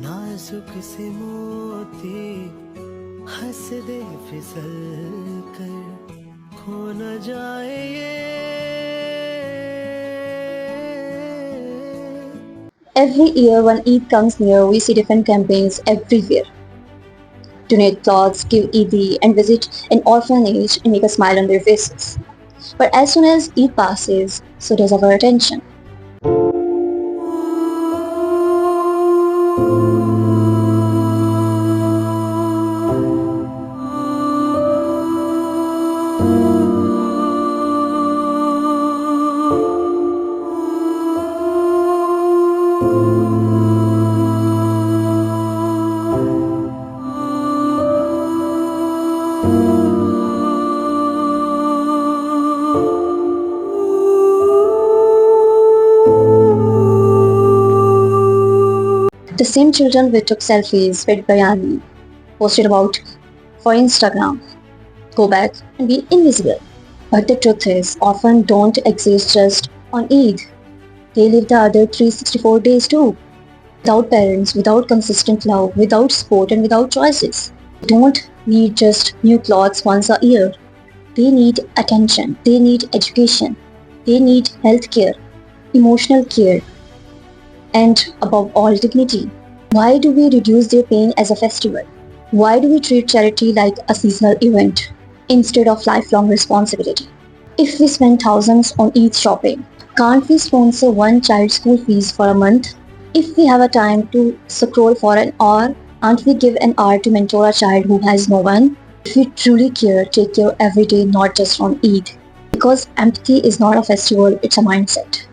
नाजुक से मोती हंस दे फिसल कर खो न जाए ये। Every year when Eid comes near, we see different campaigns everywhere. Donate clothes, give Eid, and visit an orphanage and make a smile on their faces. But as soon as Eid passes, so does our attention. The same children we took selfies with biryani, posted about for Instagram, go back and be invisible. But the truth is, orphans don't exist just on Eid. They live the other 364 days too. Without parents, without consistent love, without support, and without choices. They don't need just new clothes once a year. They need attention, they need education, they need health care, emotional care, and above all, dignity. Why do we reduce their pain as a festival? Why do we treat charity like a seasonal event instead of lifelong responsibility? If we spend thousands on each shopping, can't we sponsor one child's school fees for a month? If we have a time to scroll for an hour, can't we give an hour to mentor a child who has no one? If we truly care, take care every day, not just on Eid. Because empathy is not a festival, it's a mindset.